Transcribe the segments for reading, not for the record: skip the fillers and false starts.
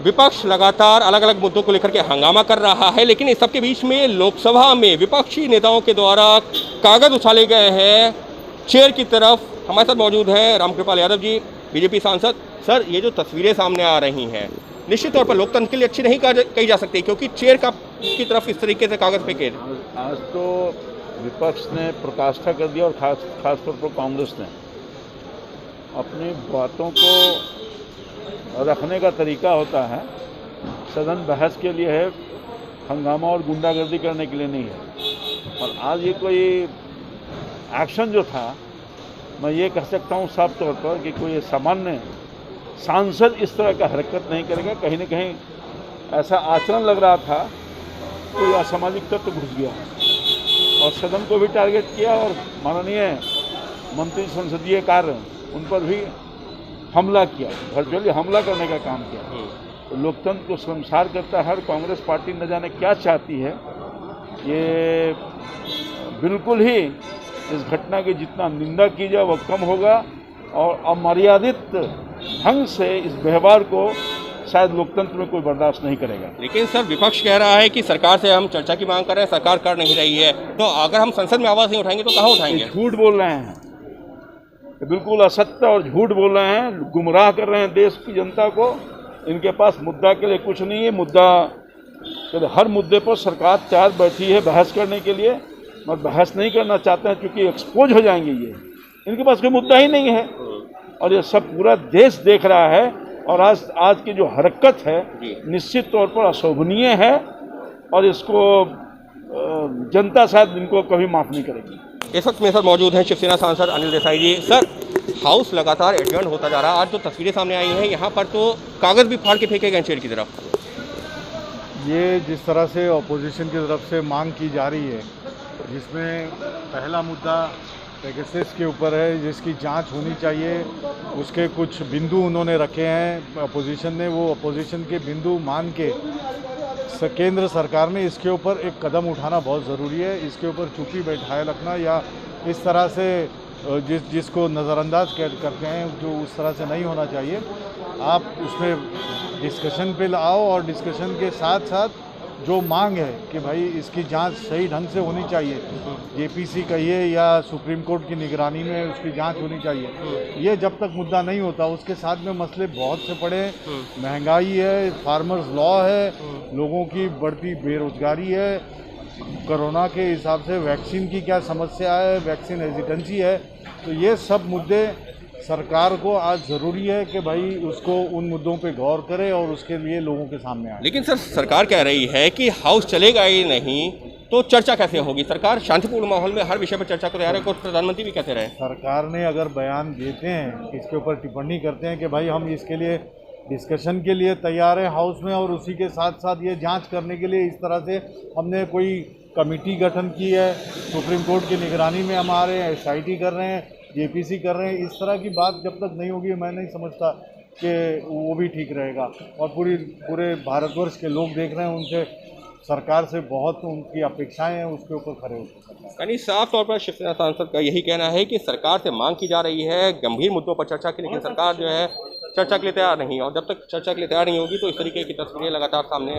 विपक्ष लगातार अलग अलग मुद्दों को लेकर के हंगामा कर रहा है, लेकिन इस सबके बीच में लोकसभा में विपक्षी नेताओं के द्वारा कागज उछाले गए हैं चेयर की तरफ। हमारे साथ मौजूद हैं रामकृपाल यादव जी, बीजेपी सांसद। सर, ये जो तस्वीरें सामने आ रही हैं निश्चित तौर पर लोकतंत्र के लिए अच्छी नहीं कही जा सकती, क्योंकि चेयर की तरफ इस तरीके से कागज फेंके। आज तो विपक्ष ने प्रकाष्ठा कर दिया और खास तौर पर कांग्रेस ने अपनी बातों को रखने का तरीका होता है, सदन बहस के लिए है, हंगामा और गुंडागर्दी करने के लिए नहीं है। और आज ये कोई एक्शन जो था, मैं ये कह सकता हूँ साफ तौर पर कि कोई सामान्य सांसद इस तरह का हरकत नहीं करेगा। कहीं न कहीं ऐसा आचरण लग रहा था, कोई असामाजिक तत्व घुस गया और सदन को भी टारगेट किया और माननीय मंत्री संसदीय कार्य उन पर भी हमला किया, वर्चुअली हमला करने का काम किया। तो लोकतंत्र को शर्मसार करता है और कांग्रेस पार्टी न जाने क्या चाहती है। ये बिल्कुल ही इस घटना की जितना निंदा की जाए वह कम होगा और अमर्यादित ढंग से इस व्यवहार को शायद लोकतंत्र में कोई बर्दाश्त नहीं करेगा। लेकिन सर, विपक्ष कह रहा है कि सरकार से हम चर्चा की मांग कर रहे हैं, सरकार कर नहीं रही है, तो अगर हम संसद में आवाज़ नहीं उठाएंगे तो कहाँ उठाएंगे? झूठ बोल रहे हैं, बिल्कुल असत्य और झूठ बोल रहे हैं, गुमराह कर रहे हैं देश की जनता को। इनके पास मुद्दा के लिए कुछ नहीं है। मुद्दा हर मुद्दे पर सरकार तैयार बैठी है बहस करने के लिए, मगर बहस नहीं करना चाहते हैं क्योंकि एक्सपोज हो जाएंगे। ये इनके पास कोई मुद्दा ही नहीं है और ये सब पूरा देश देख रहा है। और आज की जो हरकत है निश्चित तौर पर अशोभनीय है और इसको जनता शायद इनको कभी माफ़ नहीं करेगी। इस वक्त मेरे साथ मौजूद हैं शिवसेना सांसद अनिल देसाई जी। सर, हाउस लगातार एडजर्न होता जा रहा है, आज जो तस्वीरें सामने आई हैं यहाँ पर तो कागज़ भी फाड़ के फेंके गए चेयर की तरफ। ये जिस तरह से ऑपोजिशन की तरफ से मांग की जा रही है, जिसमें पहला मुद्दा पेगासस के ऊपर है, जिसकी जांच होनी चाहिए, उसके कुछ बिंदु उन्होंने रखे हैं अपोजिशन ने। वो अपोजिशन के बिंदु मान के केंद्र सरकार में इसके ऊपर एक कदम उठाना बहुत ज़रूरी है। इसके ऊपर चुप्पी बैठाए रखना या इस तरह से जिसको नज़रअंदाज करते हैं, जो उस तरह से नहीं होना चाहिए। आप उसमें डिस्कशन पे लाओ और डिस्कशन के साथ साथ जो मांग है कि भाई इसकी जांच सही ढंग से होनी चाहिए, जेपीसी कहिए या सुप्रीम कोर्ट की निगरानी में उसकी जांच होनी चाहिए। ये जब तक मुद्दा नहीं होता, उसके साथ में मसले बहुत से पड़े हैं। महंगाई है, फार्मर्स लॉ है, लोगों की बढ़ती बेरोजगारी है, कोरोना के हिसाब से वैक्सीन की क्या समस्या है, वैक्सीन हेजिटेंसी है। तो ये सब मुद्दे सरकार को आज ज़रूरी है कि भाई उसको उन मुद्दों पे गौर करे और उसके लिए लोगों के सामने आए। लेकिन सर, सरकार कह रही है कि हाउस चलेगा ही नहीं तो चर्चा कैसे होगी? सरकार शांतिपूर्ण माहौल में हर विषय पर चर्चा को तैयार है, प्रधानमंत्री भी कहते रहे। सरकार ने अगर बयान देते हैं, इसके ऊपर टिप्पणी करते हैं कि भाई हम इसके लिए डिस्कशन के लिए तैयार हैं हाउस में, और उसी के साथ साथ ये जाँच करने के लिए इस तरह से हमने कोई कमेटी गठन की है, सुप्रीम कोर्ट की निगरानी में हम आ रहे हैं, SIT कर रहे हैं, JPC कर रहे हैं, इस तरह की बात जब तक नहीं होगी मैं नहीं समझता कि वो भी ठीक रहेगा। और पूरे भारतवर्ष के लोग देख रहे हैं, उनसे सरकार से बहुत उनकी अपेक्षाएं हैं, उसके ऊपर खड़े होते। यानी साफ तौर पर शिवसेना सांसद का यही कहना है कि सरकार से मांग की जा रही है गंभीर मुद्दों पर चर्चा की, लेकिन सरकार जो है चर्चा के लिए तैयार नहीं है, और जब तक चर्चा के लिए तैयार नहीं होगी तो इस तरीके की तस्वीरें लगातार सामने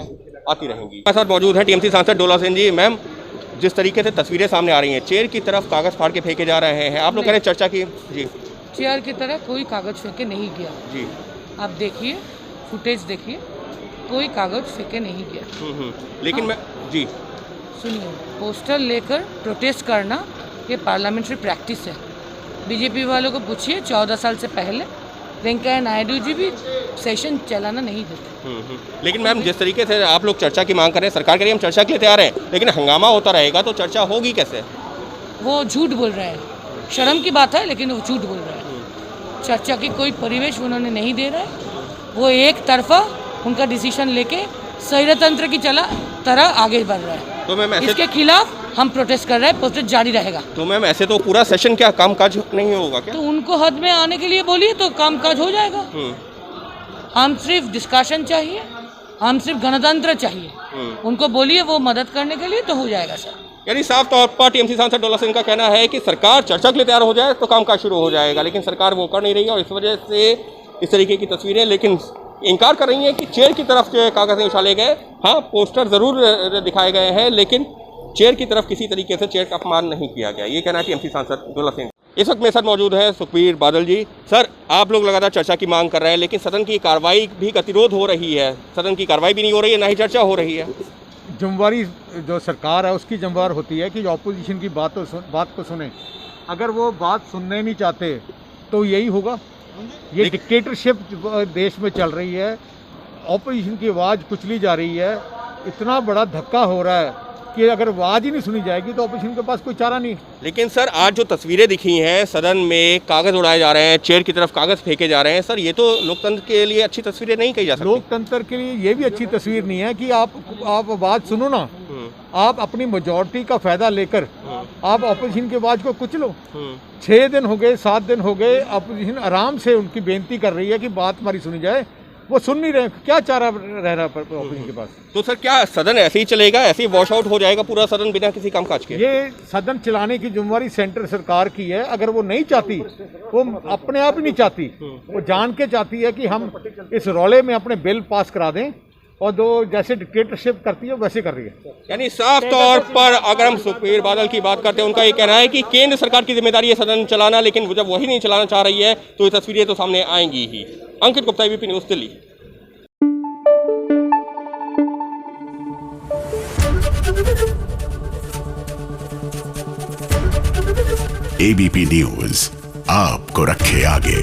आती रहेंगी। हमारे साथ मौजूद है TMC सांसद डोला सेन जी। मैम, जिस तरीके से तस्वीरें सामने आ रही हैं, चेयर की तरफ कागज़ फाड़ के फेंके जा रहे हैं, आप लोग कह रहे हैं चर्चा की। जी, चेयर की तरफ कोई कागज़ फेंके नहीं गया। जी, आप देखिए, फुटेज देखिए, कोई कागज़ फेंके नहीं गया। लेकिन मैं जी सुनिए, पोस्टर लेकर प्रोटेस्ट करना ये पार्लियामेंट्री प्रैक्टिस है। बीजेपी वालों को पूछिए, 14 साल से पहले वेंकैया नायडू जी भी सेशन चलाना नहीं देते। लेकिन मैम, जिस तरीके से आप लोग चर्चा की मांग कर रहे हैं, सरकार कह रही है हम चर्चा के लिए तैयार हैं, लेकिन हंगामा होता रहेगा तो चर्चा होगी कैसे? वो झूठ बोल रहे हैं। शर्म की बात है, लेकिन वो झूठ बोल रहे हैं। चर्चा की कोई परिवेश उन्होंने नहीं दे रहे। वो एक तरफा उनका डिसीजन लेके स्वैरतंत्र की तरह आगे बढ़ रहा है। तो मैम इसके खिलाफ हम प्रोटेस्ट कर रहे हैं, प्रोटेस्ट जारी रहेगा। तो मैम, ऐसे तो पूरा सेशन क्या कामकाज नहीं होगा क्या? तो उनको हद में आने के लिए बोलिए तो कामकाज हो जाएगा। हम सिर्फ डिस्कशन चाहिए, हम सिर्फ गणतंत्र चाहिए। उनको बोलिए वो मदद करने के लिए, तो हो जाएगा सर। यानी साफ तौर पर TMC सांसद डोला सेन का कहना है कि सरकार चर्चा के लिए तैयार हो जाए तो कामकाज शुरू हो जाएगा, लेकिन सरकार वो कर नहीं रही है और इस वजह से इस तरीके की तस्वीरें। लेकिन इनकार कर रही हैं कि चेयर की तरफ जो कागज़ उछाले गए। हाँ, पोस्टर ज़रूर दिखाए गए हैं, लेकिन चेयर की तरफ किसी तरीके से चेयर का अपमान नहीं किया गया। ये कहना है टीएमसी सांसद दुल्ला सिंह। इस वक्त मेरे साथ मौजूद है सुखबीर बादल जी। सर, आप लोग लगातार चर्चा की मांग कर रहे हैं, लेकिन सदन की कार्रवाई भी गतिरोध हो रही है। सदन की कार्रवाई भी नहीं हो रही है, ना ही चर्चा हो रही है। जिम्मेवारी जो सरकार है उसकी जिम्मेवार होती है कि ऑपोजिशन की बात को सुने। अगर वो बात सुनने नहीं चाहते तो यही होगा। ये डिक्टेटरशिप देश में चल रही है, ऑपोजिशन की आवाज़ कुचली जा रही है। इतना बड़ा धक्का हो रहा है कि अगर आवाज़ ही नहीं सुनी जाएगी तो ऑपोजिशन के पास कोई चारा नहीं। लेकिन सर, आज जो तस्वीरें दिखी हैं सदन में, कागज़ उड़ाए जा रहे हैं, चेयर की तरफ कागज़ फेंके जा रहे हैं, सर ये तो लोकतंत्र के लिए अच्छी तस्वीरें नहीं कही जा सकती। लोकतंत्र के लिए ये भी अच्छी तस्वीर नहीं है कि आप आवाज़ सुनो ना, आप अपनी मेजॉरिटी का फ़ायदा लेकर आप ऑपोजिशन की आवाज़ को कुचलो। 6 दिन हो गए, 7 दिन हो गए, ऑपोजिशन आराम से उनकी बेनती कर रही है कि बात हमारी सुनी जाए, वो सुन नहीं रहे। क्या चारा रह रहा है ऑपोजिशन के पास? तो सर, क्या सदन ऐसे ही चलेगा, ऐसे ही वॉश आउट हो जाएगा पूरा सदन बिना किसी कामकाज के? ये सदन चलाने की जिम्मेवारी सेंटर सरकार की है। अगर वो नहीं चाहती, वो अपने आप ही नहीं चाहती, वो जान के चाहती है कि हम इस रौले में अपने बिल पास करा दें, और जो जैसे डिक्टेटरशिप करती है वैसे कर रही है। यानी साफ तौर पर अगर हम सुखबीर बादल की बात करते हैं, उनका ये कहना है कि केंद्र सरकार की जिम्मेदारी है सदन चलाना, लेकिन जब वही नहीं चलाना चाह रही है तो ये तस्वीरें तो सामने आएंगी ही। Ankit Gupta, ABP news, Delhi. ABP news आपको रखे आगे।